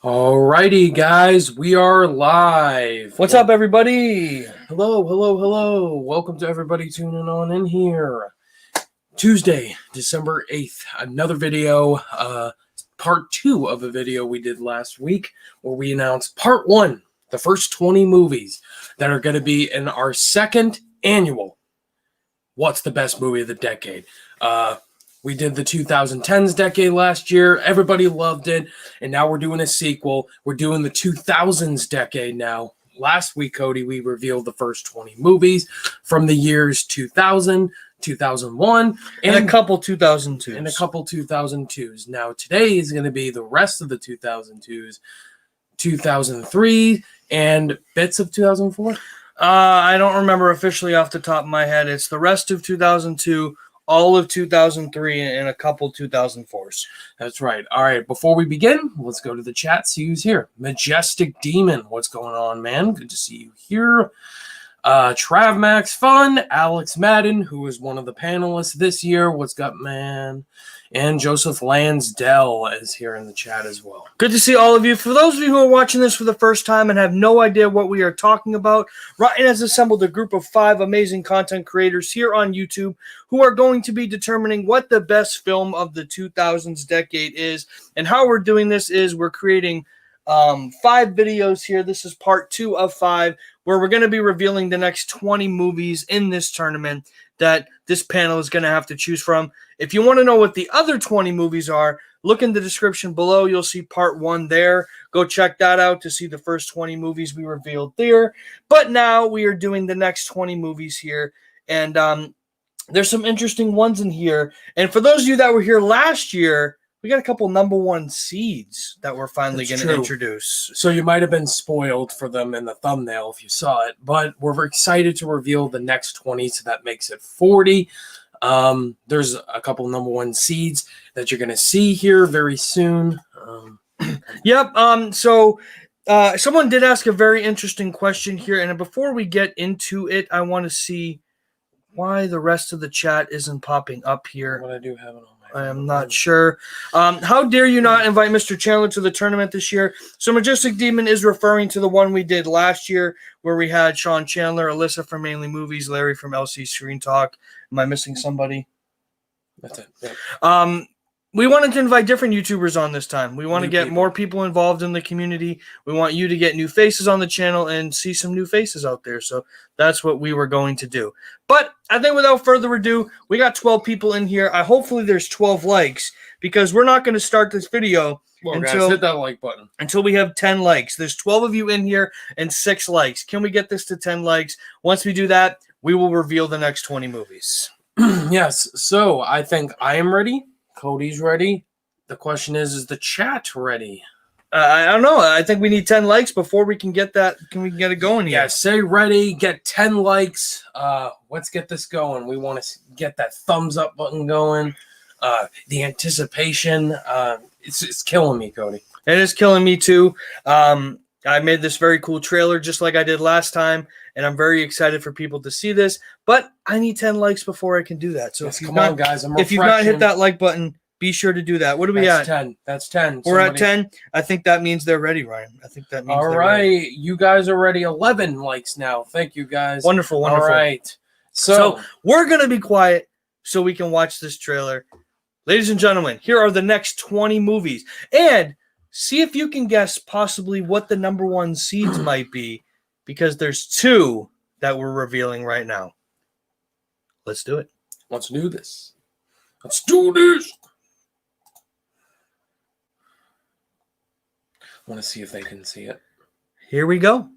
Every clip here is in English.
Alrighty, guys, we are live. What's up, everybody? Hello. Welcome to everybody tuning on in here. Tuesday, December 8th, another video, part 2 of a video we did last week where we announced part 1, the first 20 movies that are going to be in our second annual What's the Best Movie of the Decade. We did the 2010s decade last year. Everybody loved it. And now we're doing a sequel. We're doing the 2000s decade now. Last week, Cody, we revealed the first 20 movies from the years 2000, 2001, and a couple 2002s. And a couple 2002s. Now, today is going to be the rest of the 2002s, 2003, and bits of 2004. I don't remember officially off the top of my head. It's the rest of 2002, all of 2003, and a couple 2004s. That's right. All right, before we begin, let's go to the chat, see who's here. Majestic Demon, what's going on, man? Good to see you here. Trav Max Fun, Alex Madden, who is one of the panelists this year. What's up, man? And Joseph Lansdell is here in the chat as well. Good to see all of you. For those of you who are watching this for the first time and have no idea what we are talking about, Ryan has assembled a group of 5 amazing content creators here on YouTube who are going to be determining what the best film of the 2000s decade is. And how we're doing this is we're creating 5 videos here. This is part 2 of 5, where we're going to be revealing the next 20 movies in this tournament that this panel is going to have to choose from. If you want to know what the other 20 movies are, look in the description below. You'll see part 1 there. Go check that out to see the first 20 movies we revealed there. But now we are doing the next 20 movies here, and there's some interesting ones in here. And for those of you that were here last year, we got a couple number 1 seeds that we're finally going to introduce. So you might have been spoiled for them in the thumbnail if you saw it, but we're excited to reveal the next 20, so that makes it 40. There's a couple number 1 seeds that you're going to see here very soon. Yep. So someone did ask a very interesting question here, and before we get into it, I want to see why the rest of the chat isn't popping up here. What I do have it on. I am not sure. How dare you not invite Mr. Chandler to the tournament this year? So Majestic Demon is referring to the one we did last year where we had Sean Chandler, Alyssa from Mainly Movies, Larry from LC Screen Talk. Am I missing somebody? That's it. Yep. We wanted to invite different YouTubers on this time. We want to get more people involved in the community. We want you to get new faces on the channel and see some new faces out there. So that's what we were going to do. But I think without further ado, we got 12 people in here. Hopefully there's 12 likes, because we're not going to start this video guys, hit that like button until we have 10 likes. There's 12 of you in here and 6 likes. Can we get this to 10 likes? Once we do that, we will reveal the next 20 movies. Yes. So I think I am ready. Cody's ready. The question is the chat ready? I don't know. I think we need 10 likes before we can get that. Can we get it going here? Yeah, say ready. Get 10 likes. Let's get this going. We want to get that thumbs up button going. The anticipation. It's killing me, Cody. It is killing me too. I made this very cool trailer just like I did last time, and I'm very excited for people to see this. But I need 10 likes before I can do that. So yes, come on, guys. If you've not hit that like button, be sure to do that. What are we at? 10. That's 10. We're at 10. I think that means they're ready, Ryan. I think that means all they're right. ready. You guys are ready. 11 likes now. Thank you, guys. Wonderful. All right. So we're going to be quiet so we can watch this trailer. Ladies and gentlemen, here are the next 20 movies. And see if you can guess possibly what the number 1 seeds might be, because there's 2 that we're revealing right now. Let's do it. Let's do this. Let's do this. I want to see if they can see it. Here we go.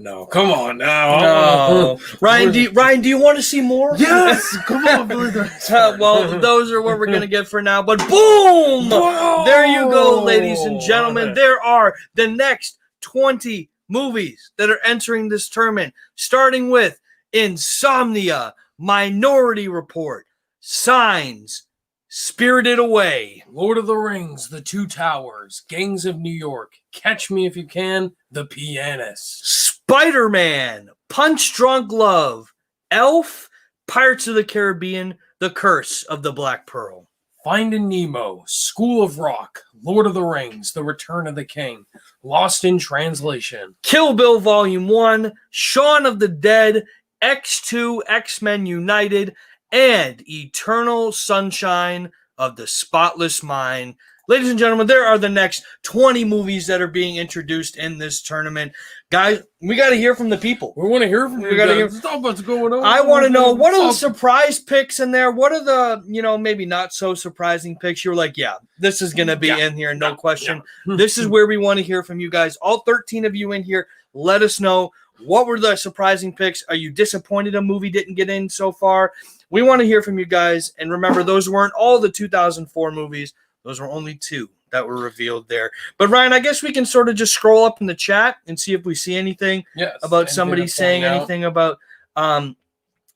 no. Come on now. No. Ryan, do you want to see more? Yes! Come on, Billy the Well, those are what we're going to get for now. But boom! Whoa! There you go, ladies and gentlemen. There are the next 20 movies that are entering this tournament, starting with Insomnia, Minority Report, Signs, Spirited Away, Lord of the Rings, The Two Towers, Gangs of New York, Catch Me If You Can, The Pianist, Spider-Man, Punch Drunk Love, Elf, Pirates of the Caribbean, The Curse of the Black Pearl, Finding Nemo, School of Rock, Lord of the Rings, The Return of the King, Lost in Translation, Kill Bill Volume 1, Shaun of the Dead, X2, X-Men United, and Eternal Sunshine of the Spotless Mind. Ladies and gentlemen, there are the next 20 movies that are being introduced in this tournament. Guys, we got to hear from the people. We want to hear from you guys. Stop what's going on. I want to know, what are the surprise picks in there? What are the, maybe not so surprising picks? You're like, yeah, this is going to be in here, no question. Yeah. This is where we want to hear from you guys. All 13 of you in here, let us know, what were the surprising picks? Are you disappointed a movie didn't get in so far? We want to hear from you guys. And remember, those weren't all the 2004 movies. Those were only 2 that were revealed there. But Ryan, I guess we can sort of just scroll up in the chat and see if we see anything about somebody saying anything about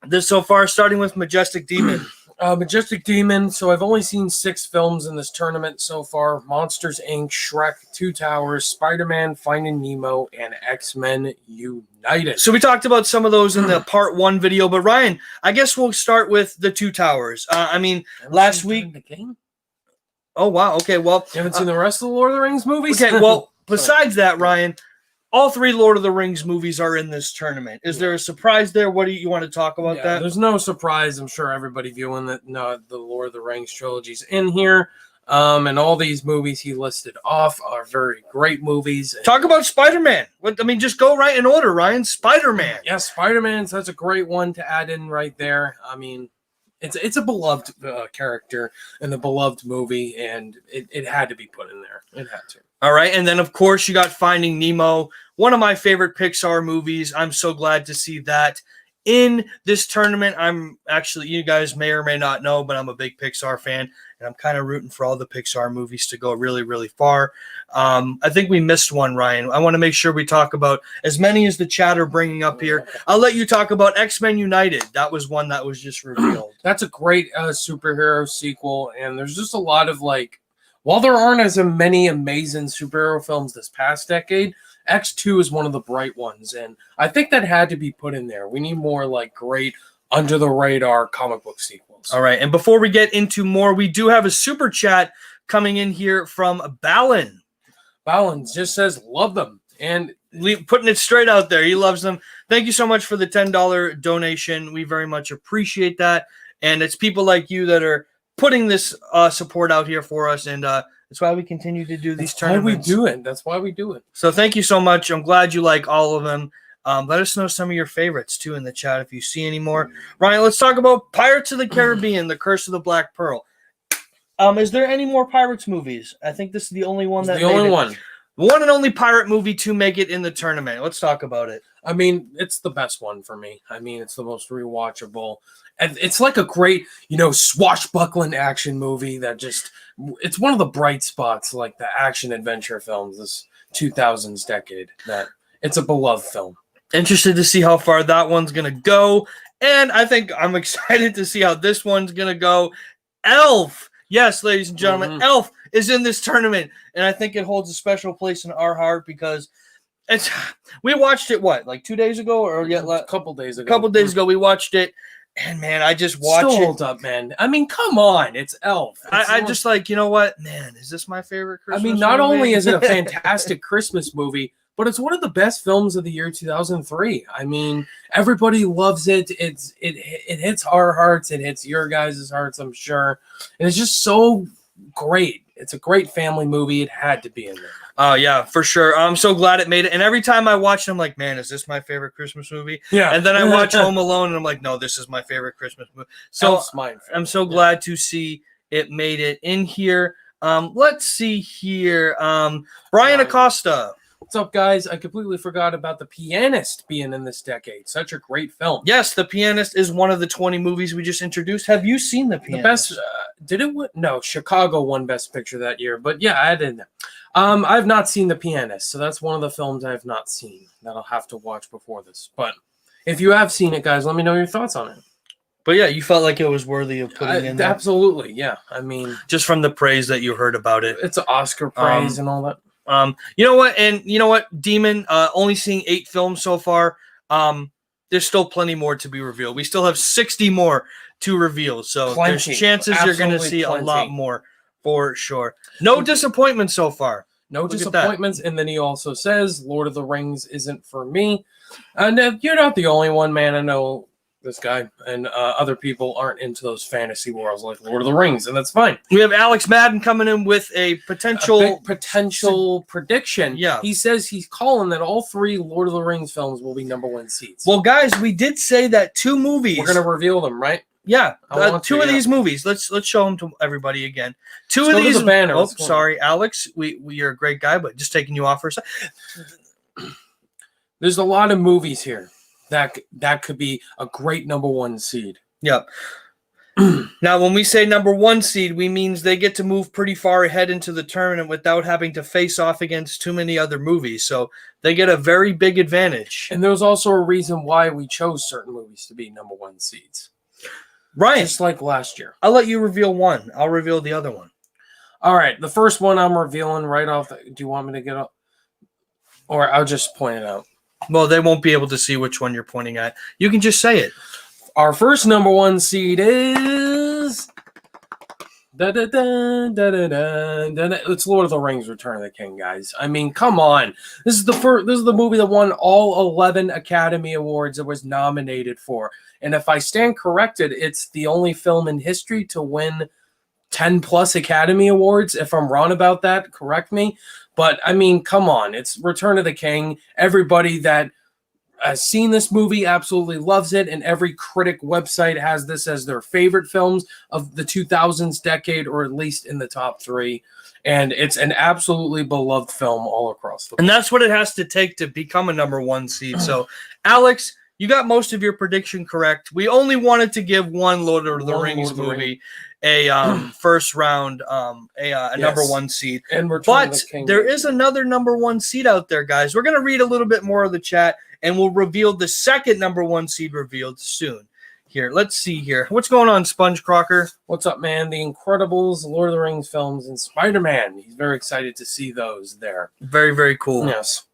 this so far, starting with Majestic Demon. Majestic Demon. So I've only seen 6 films in this tournament so far. Monsters, Inc., Shrek, Two Towers, Spider-Man, Finding Nemo, and X-Men United. So we talked about some of those in the part 1 video. But Ryan, I guess we'll start with The Two Towers. Last week... Oh, wow. Okay, well... You haven't seen the rest of the Lord of the Rings movies? Okay, well, besides that, Ryan, all 3 Lord of the Rings movies are in this tournament. Is there a surprise there? What do you want to talk about that? There's no surprise. I'm sure everybody viewing the Lord of the Rings trilogy's in here. And all these movies he listed off are very great movies. Talk about Spider-Man. Just go right in order, Ryan. Spider-Man. Yeah, Spider-Man, that's a great one to add in right there. It's a beloved character in the beloved movie, and it had to be put in there. It had to. All right, and then, of course, you got Finding Nemo, one of my favorite Pixar movies. I'm so glad to see that in this tournament. You guys may or may not know, but I'm a big Pixar fan, and I'm kind of rooting for all the Pixar movies to go really, really far. I think we missed one, Ryan. I want to make sure we talk about as many as the chat are bringing up here. I'll let you talk about X-Men United. That was one that was just revealed. That's a great superhero sequel, and there's just a lot of, while there aren't as many amazing superhero films this past decade, X2 is one of the bright ones, and I think that had to be put in there. We need more, great under-the-radar comic book sequels. All right, and before we get into more, we do have a super chat coming in here from Balin. Balin just says, love them. And putting it straight out there. He loves them. Thank you so much for the $10 donation. We very much appreciate that. And it's people like you that are putting this support out here for us. And that's why we continue to do these tournaments. That's why we do it. So thank you so much. I'm glad you like all of them. Let us know some of your favorites, too, in the chat if you see any more. Ryan, let's talk about Pirates of the Caribbean, The Curse of the Black Pearl. Is there any more Pirates movies? I think this is the only one that made it. The only one. The one and only pirate movie to make it in the tournament. Let's talk about it. It's the best one for me. It's the most rewatchable. And it's like a great, swashbuckling action movie that it's one of the bright spots, like the action adventure films, this 2000's decade, that it's a beloved film. Interested to see how far that one's going to go. And I think I'm excited to see how this one's going to go. Elf. Yes, ladies and gentlemen, Elf is in this tournament, and I think it holds a special place in our heart because we watched it, 2 days ago? Or a couple days ago. A couple days ago, we watched it, and, man, I just watched it. Still holds up, man. Come on, it's Elf. I just you know what? Man, is this my favorite Christmas movie? Not only is it a fantastic Christmas movie, but it's one of the best films of the year 2003. Everybody loves it. It hits our hearts. It hits your guys' hearts, I'm sure. And it's just so great. It's a great family movie. It had to be in there. Oh, yeah, for sure. I'm so glad it made it. And every time I watch it, I'm like, man, is this my favorite Christmas movie? Yeah. And then I watch Home Alone, and I'm like, no, this is my favorite Christmas movie. So I'm so glad to see it made it in here. Let's see here. Brian Acosta. What's up, guys? I completely forgot about The Pianist being in this decade. Such a great film. Yes, The Pianist is one of the 20 movies we just introduced. Have you seen The Pianist? The best, did it win? No, Chicago won Best Picture that year. But yeah, I didn't. I've not seen The Pianist, so that's one of the films I've not seen that I'll have to watch before this. But if you have seen it, guys, let me know your thoughts on it. But yeah, you felt like it was worthy of putting in there? Absolutely, yeah. I mean, just from the praise that you heard about it. It's an Oscar praise and all that. You know what? And you know what, Demon, only seeing 8 films so far. There's still plenty more to be revealed. We still have 60 more to reveal. So there's chances you're going to see a lot more for sure. No disappointments so far. No disappointments. And then he also says, Lord of the Rings isn't for me. And you're not the only one, man. I know this guy and other people aren't into those fantasy worlds like Lord of the Rings, and that's fine. We have Alex Madden coming in with a potential prediction. Yeah. He says he's calling that all 3 Lord of the Rings films will be #1 seeds. Well, guys, we did say that 2 movies. We're going to reveal them, right? Yeah, 2 of these movies. Let's show them to everybody again. 2 of these. The banner. Oh, sorry, Alex. We are a great guy, but just taking you off for a second. There's a lot of movies here that could be a great #1 seed. Yep. Now, when we say #1 seed, we means they get to move pretty far ahead into the tournament without having to face off against too many other movies. So they get a very big advantage. And there's also a reason why we chose certain movies to be #1 seeds. Right. Just like last year. I'll let you reveal one. I'll reveal the other one. All right. The first one I'm revealing right off. Do you want me to get up? Or I'll just point it out. Well, they won't be able to see which one you're pointing at. You can just say it. Our first #1 seed is it's Lord of the Rings: Return of the King, guys. I mean, come on. This is the movie that won all 11 Academy Awards it was nominated for. And if I stand corrected, it's the only film in history to win 10 plus Academy Awards. If I'm wrong about that, correct me. But I mean, come on. It's Return of the King. Everybody that has seen this movie absolutely loves it, and every critic website has this as their favorite films of the 2000s decade, or at least in the top 3. And it's an absolutely beloved film all across the world. And that's what it has to take to become a #1 seed. So, Alex, you got most of your prediction correct. We only wanted to give one Lord of the Rings movie a first round, #1 seed. But there is another #1 seed out there, guys. We're going to read a little bit more of the chat, and we'll reveal the second #1 seed revealed soon. Here, let's see here. What's going on, Sponge Crocker? What's up, man? The Incredibles, Lord of the Rings films, and Spider-Man. He's very excited to see those there. Very, very cool. Yes.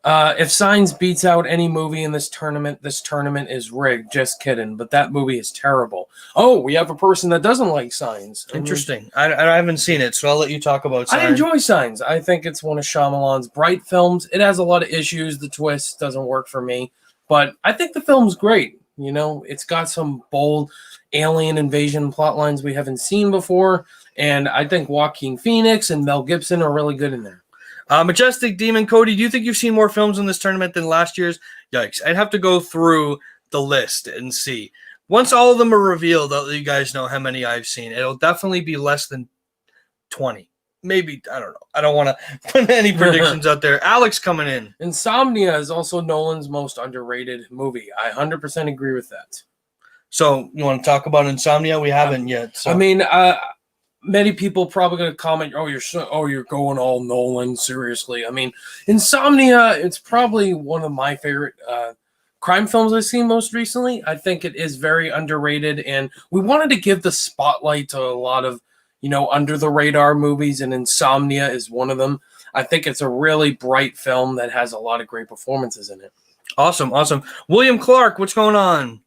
If Signs beats out any movie in this tournament is rigged. Just kidding. But that movie is terrible. Oh, we have a person that doesn't like Signs. Interesting. I haven't seen it, so I'll let you talk about Signs. I enjoy Signs. I think it's one of Shyamalan's bright films. It has a lot of issues. The twist doesn't work for me. But I think the film's great. You know, it's got some bold alien invasion plot lines we haven't seen before. And I think Joaquin Phoenix and Mel Gibson are really good in there. Majestic Demon Cody, do you think you've seen more films in this tournament than last year's? Yikes. I'd have to go through the list and see. Once all of them are revealed, I'll let you guys know how many I've seen. It'll definitely be less than 20. Maybe, I don't know. I don't want to put any predictions out there. Alex coming in. Insomnia is also Nolan's most underrated movie. I 100% agree with that. So you want to talk about Insomnia? We haven't yet. So. I mean, many people probably going to comment, you're going all Nolan, seriously. I mean, Insomnia, it's probably one of my favorite crime films I've seen most recently. I think it is very underrated, and we wanted to give the spotlight to a lot of, under-the-radar movies, and Insomnia is one of them. I think it's a really bright film that has a lot of great performances in it. Awesome. William Clark, what's going on?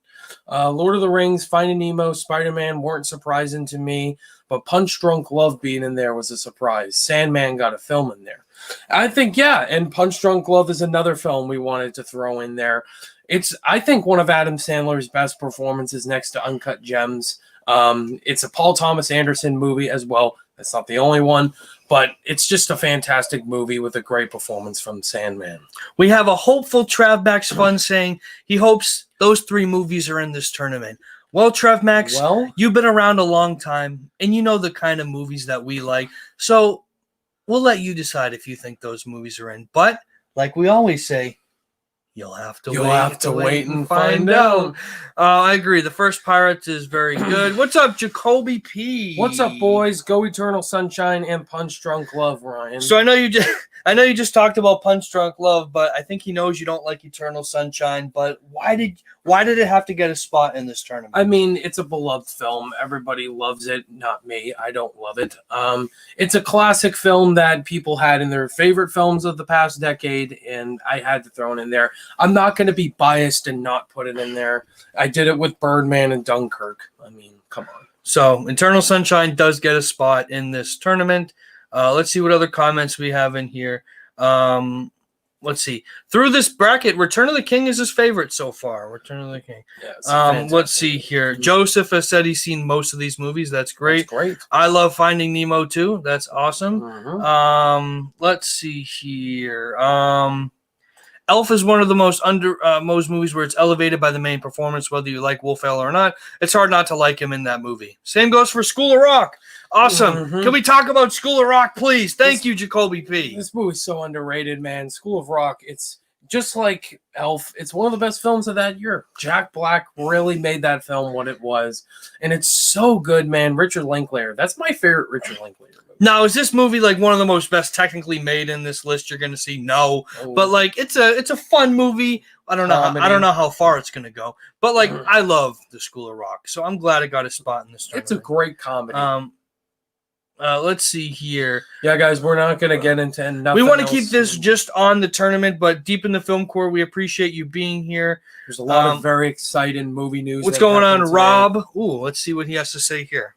Lord of the Rings, Finding Nemo, Spider-Man weren't surprising to me, but Punch Drunk Love being in there was a surprise. Sandman got a film in there. I think, yeah, and Punch Drunk Love is another film we wanted to throw in there. It's, I think, one of Adam Sandler's best performances next to Uncut Gems. It's a Paul Thomas Anderson movie as well. That's not the only one, but it's just a fantastic movie with a great performance from Sandman. We have a hopeful Trav Max Fun saying he hopes those 3 movies are in this tournament. Well, Trev Max, you've been around a long time, and you know the kind of movies that we like. So we'll let you decide if you think those movies are in. But like we always say, you'll have to wait and find out. I agree. The first Pirates is very good. What's up, Jacoby P? What's up, boys? Go Eternal Sunshine and Punch Drunk Love, Ryan. So I know you just talked about Punch Drunk Love, but I think he knows you don't like Eternal Sunshine. But why did it have to get a spot in this tournament? I mean, it's a beloved film. Everybody loves it. Not me. I don't love it. It's a classic film that people had in their favorite films of the past decade, and I had to throw it in there. I'm not going to be biased and not put it in there. I did it with Birdman and Dunkirk. I mean, come on. So Eternal Sunshine does get a spot in this tournament. Let's see what other comments we have in here. Let's see. Through this bracket, Return of the King is his favorite so far. Return of the King. Yeah, let's see here. Joseph has said he's seen most of these movies. That's great. That's great. I love Finding Nemo too. That's awesome. Mhm. Let's see here. Elf is one of the most movies where it's elevated by the main performance, whether you like Will Ferrell or not. It's hard not to like him in that movie. Same goes for School of Rock. Awesome. Mhm. Can we talk about School of Rock, please? Thank you, Jacoby P. This movie's so underrated, man. School of Rock, it's just like Elf. It's one of the best films of that year. Jack Black really made that film what it was. And it's so good, man. Richard Linklater. That's my favorite Richard Linklater movie. Now, is this movie like one of the most best technically made in this list you're going to see? No. Oh. But like it's a fun movie. I don't know how far it's going to go. But like I love the School of Rock. So I'm glad it got a spot in this tournament. It's a great comedy. Let's see here. Yeah, guys, we're not going to get into nothing. We want to keep this just on the tournament, but deep in the film core, we appreciate you being here. There's a lot of very exciting movie news. What's going on, Rob? Ooh, let's see what he has to say here.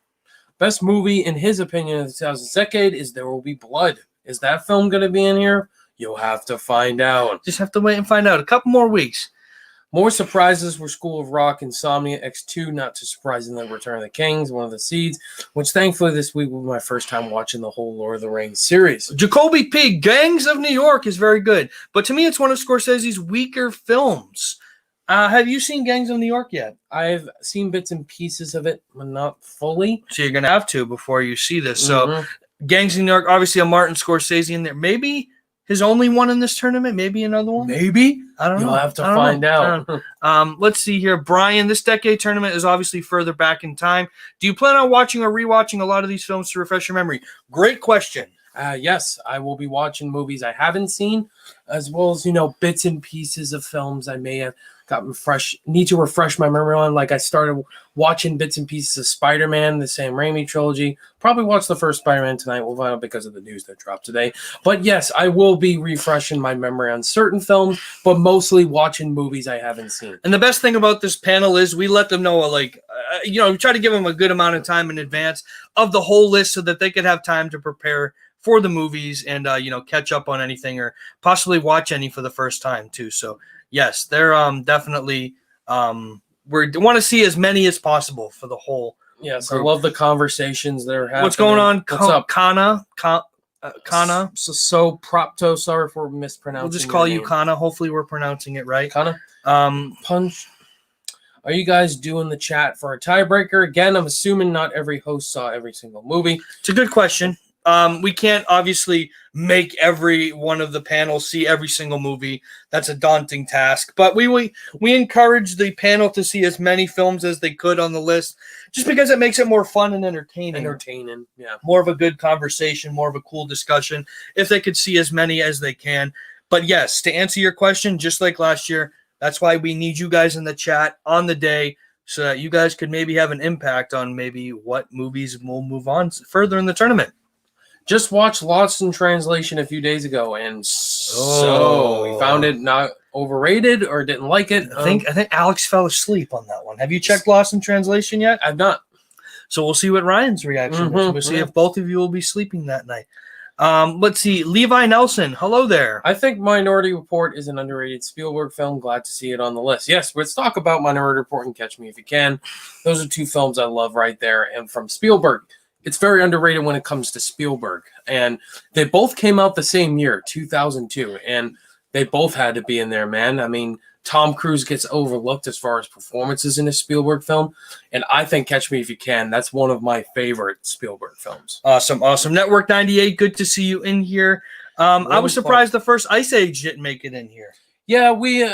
Best movie, in his opinion, of the 2000s decade is There Will Be Blood. Is that film going to be in here? You'll have to find out. Just have to wait and find out. A couple more weeks. More surprises were School of Rock, Insomnia, X2, not too surprisingly, Return of the Kings, one of the seeds, which thankfully this week was my first time watching the whole Lord of the Rings series. Jacoby P. Gangs of New York is very good, but to me it's one of Scorsese's weaker films. Have you seen Gangs of New York yet? I've seen bits and pieces of it, but not fully. So you're going to have to before you see this. So Gangs of New York, obviously a Martin Scorsese in there. Maybe his only one in this tournament, maybe another one? Maybe. I don't know. You'll have to find out. Let's see here. Brian, this decade tournament is obviously further back in time. Do you plan on watching or rewatching a lot of these films to refresh your memory? Great question. Yes, I will be watching movies I haven't seen, as well as, bits and pieces of films I may have need to refresh my memory on. Like I started watching bits and pieces of Spider-Man, the Sam Raimi trilogy. Probably watch the first Spider-Man tonight. We'll find out because of the news that dropped today. But yes, I will be refreshing my memory on certain films, but mostly watching movies I haven't seen. And the best thing about this panel is we let them know, we try to give them a good amount of time in advance of the whole list so that they could have time to prepare for the movies and, catch up on anything or possibly watch any for the first time too. So yes, they're definitely we want to see as many as possible for the whole. Yes, group. I love the conversations that are happening. What's going on? What's up? Kana? So Propto, sorry for mispronouncing. We'll just call you Kana. Hopefully we're pronouncing it right. Kana? Punch. Are you guys doing the chat for a tiebreaker? Again, I'm assuming not every host saw every single movie. It's a good question. We can't obviously make every one of the panels see every single movie. That's a daunting task. But we encourage the panel to see as many films as they could on the list, just because it makes it more fun and entertaining. Yeah. More of a good conversation, more of a cool discussion, if they could see as many as they can. But yes, to answer your question, just like last year, that's why we need you guys in the chat on the day so that you guys could maybe have an impact on maybe what movies will move on further in the tournament. Just watched Lost in Translation a few days ago, and so we found it not overrated or didn't like it. I think Alex fell asleep on that one. Have you checked Lost in Translation yet? I've not. So we'll see what Ryan's reaction is. We'll see if both of you will be sleeping that night. Let's see. Levi Nelson, hello there. I think Minority Report is an underrated Spielberg film. Glad to see it on the list. Yes, let's talk about Minority Report and Catch Me If You Can. Those are two films I love right there. And from Spielberg, it's very underrated when it comes to Spielberg. And they both came out the same year, 2002. And they both had to be in there, man. I mean, Tom Cruise gets overlooked as far as performances in a Spielberg film. And I think Catch Me If You Can, that's one of my favorite Spielberg films. Awesome. Network 98, good to see you in here. I was surprised the first Ice Age didn't make it in here. Yeah, we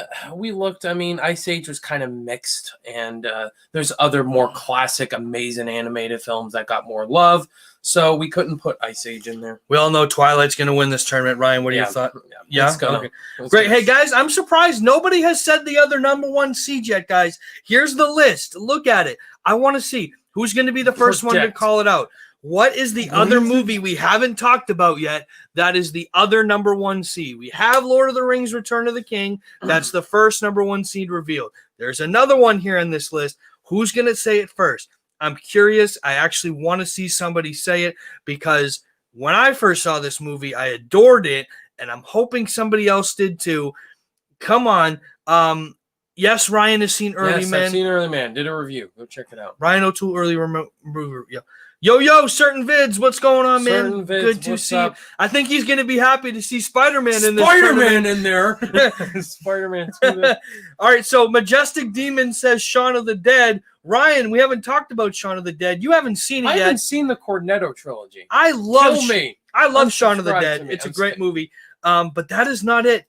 looked. I mean, Ice Age was kind of mixed, and there's other more classic, amazing animated films that got more love, so we couldn't put Ice Age in there. We all know Twilight's going to win this tournament. Ryan, what do you thought? Yeah, Okay. Great. Hey, guys, I'm surprised nobody has said the other number one seed yet, guys. Here's the list. Look at it. I want to see who's going to be the first one to call it out. What is the other movie we haven't talked about yet that is the other number one seed? We have Lord of the Rings Return of the King. That's the first number one seed revealed. There's another one here on this list. Who's going to say it first? I'm curious. I actually want to see somebody say it because when I first saw this movie, I adored it, and I'm hoping somebody else did too. Come on. Yes, Ryan has seen Early Man. I've seen Early Man. Did a review. Go check it out. Ryan O'Toole Early Review. Yeah. Yo, Certain Vids, what's going on, man? Certain Vids, good to see you. I think he's going to be happy to see Spider-Man in this. Spider-Man in there. Spider-Man 2. All right, so Majestic Demon says Shaun of the Dead. Ryan, we haven't talked about Shaun of the Dead. You haven't seen it yet. I haven't seen the Cornetto trilogy. I love Shaun of the Unsubscribe Dead. to me. It's a great movie. But that is not it.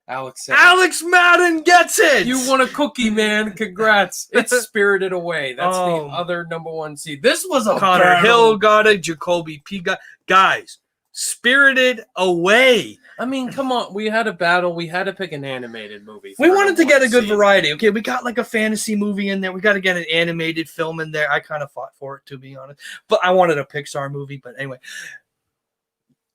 Alex Madden gets it. You won a cookie, man. Congrats. It's Spirited Away. That's the other number one seed. This was a Connor battle. Hill got it. Jacoby P got guys. Spirited Away. I mean, come on. We had a battle. We had to pick an animated movie. We wanted to get a good variety. Okay, we got like a fantasy movie in there. We got to get an animated film in there. I kind of fought for it, to be honest. But I wanted a Pixar movie. But anyway.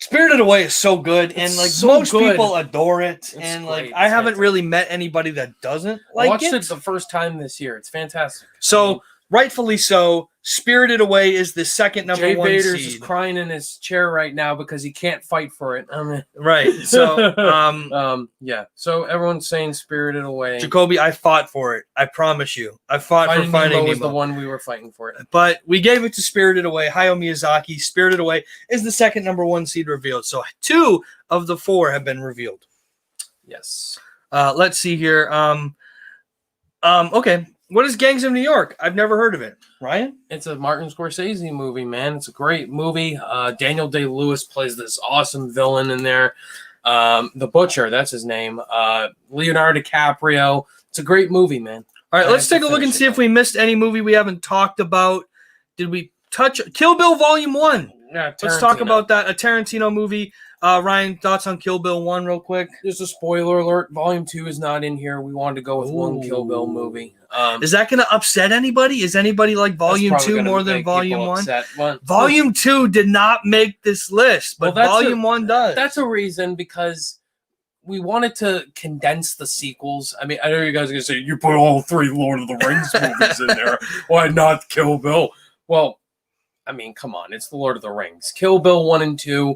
Spirited Away is so good, and like most people adore it, and like I haven't really met anybody that doesn't like it. I watched it the first time this year. It's fantastic. So rightfully so, Spirited Away is the second number Jay one Bader's seed. Is crying in his chair right now because he can't fight for it. Right. So yeah. So everyone's saying Spirited Away. Jacoby, I fought for it. I promise you. I fought for Finding Nemo. Was the one we were fighting for it. But we gave it to Spirited Away. Hayao Miyazaki. Spirited Away is the second number one seed revealed. So 2 of the 4 have been revealed. Yes. Let's see here. Okay. What is Gangs of New York? I've never heard of it. Ryan? It's a Martin Scorsese movie, man. It's a great movie. Daniel Day-Lewis plays this awesome villain in there. The Butcher, that's his name. Leonardo DiCaprio. It's a great movie, man. All right, let's take a look and see if we missed any movie we haven't talked about. Did we touch Kill Bill Volume 1? Yeah, let's talk about that. A Tarantino movie. Ryan, thoughts on Kill Bill 1 real quick? Just a spoiler alert. Volume 2 is not in here. We wanted to go with one Kill Bill movie. Is that going to upset anybody? Is anybody like Volume 2 more than Volume 1? Volume 2 did not make this list, but Volume 1 does. That's a reason because we wanted to condense the sequels. I mean, I know you guys are going to say, you put all 3 Lord of the Rings movies in there. Why not Kill Bill? Well, I mean, come on. It's the Lord of the Rings. Kill Bill 1 and 2.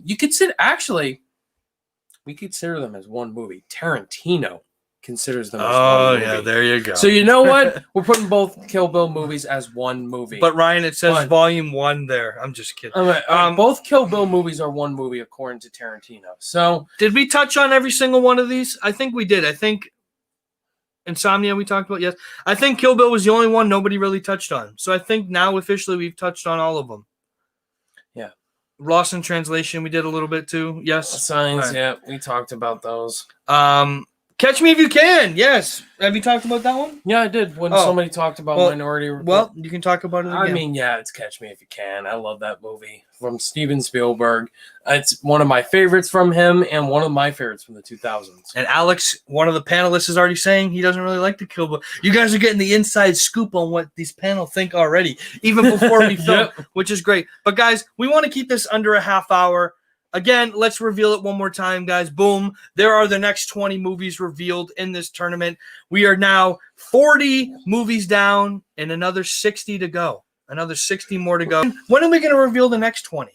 You could we consider them as one movie. Tarantino considers them as one movie. Yeah, there you go. So you know what? We're putting both Kill Bill movies as one movie. But Ryan, it says Volume 1 there. I'm just kidding. Both Kill Bill movies are one movie according to Tarantino. So did we touch on every single one of these? I think we did. I think Insomnia we talked about, yes. I think Kill Bill was the only one nobody really touched on. So I think now officially we've touched on all of them. Yeah. Lost in Translation, we did a little bit too. Yes. Signs, right. Yeah, we talked about those. Catch Me If You Can, yes. Have you talked about that one? Yeah, I did. When somebody talked about Minority Report. Well, you can talk about it again. I mean, yeah, it's Catch Me If You Can. I love that movie from Steven Spielberg. It's one of my favorites from him and one of my favorites from the 2000s. And Alex, one of the panelists, is already saying he doesn't really like the Kill Bill. You guys are getting the inside scoop on what these panel think already, even before we film, which is great. But guys, we want to keep this under a half hour. Again, let's reveal it one more time, guys. Boom. There are the next 20 movies revealed in this tournament. We are now 40 movies down and another 60 to go. Another 60 more to go. When are we going to reveal the next 20?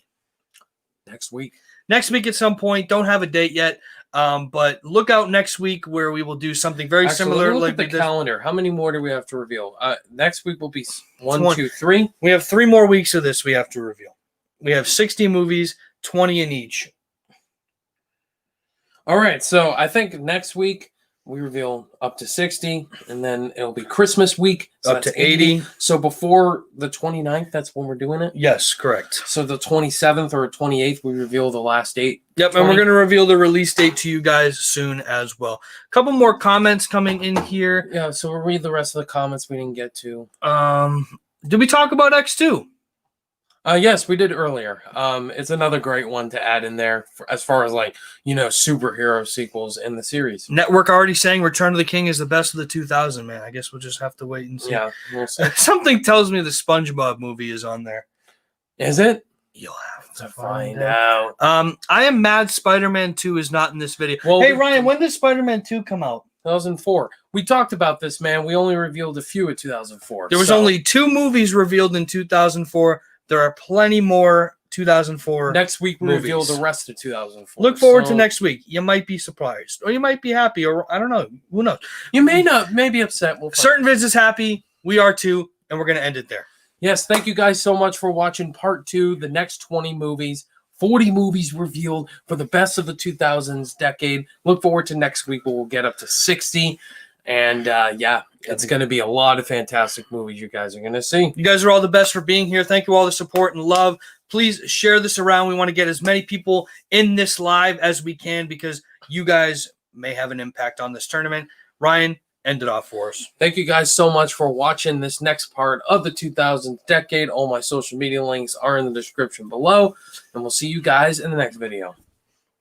Next week. Next week at some point. Don't have a date yet. But look out next week where we will do something very similar. Look at the calendar. How many more do we have to reveal? Next week will be 1, 2, 3. We have 3 more weeks of this we have to reveal. We have 60 movies. 20 in each. All right, so I think next week we reveal up to 60, and then it'll be Christmas week. So Up to 80. So before the 29th, that's when we're doing it? Yes, correct. So the 27th or 28th, we reveal the last date. Yep, and we're going to reveal the release date to you guys soon as well. A couple more comments coming in here. Yeah, so we'll read the rest of the comments we didn't get to. Did we talk about X2? Yes, we did earlier. It's another great one to add in there as far as superhero sequels in the series. Network already saying Return of the King is the best of the 2000s, man. I guess we'll just have to wait and see. Yeah, we'll see. Something tells me the SpongeBob movie is on there. Is it? You'll have to find out. I am mad Spider-Man 2 is not in this video. Well, hey, Ryan, when did Spider-Man 2 come out? 2004. We talked about this, man. We only revealed a few of 2004. There was only 2 movies revealed in 2004. There are plenty more 2004. Next week, we movies. reveal the rest of 2004. Look forward to next week. You might be surprised, or you might be happy, or I don't know. Who knows? You may not. May be upset. Certain Vids is happy. We are too, and we're going to end it there. Yes, thank you guys so much for watching part 2, the next 20 movies. 40 movies revealed for the best of the 2000s decade. Look forward to next week where we'll get up to 60. And yeah, it's going to be a lot of fantastic movies you guys are going to see. You guys are all the best for being here. Thank you all the support and love. Please share this around. We want to get as many people in this live as we can because you guys may have an impact on this tournament. Ryan, end it off for us. Thank you guys so much for watching this next part of the 2000s decade. All my social media links are in the description below. And we'll see you guys in the next video.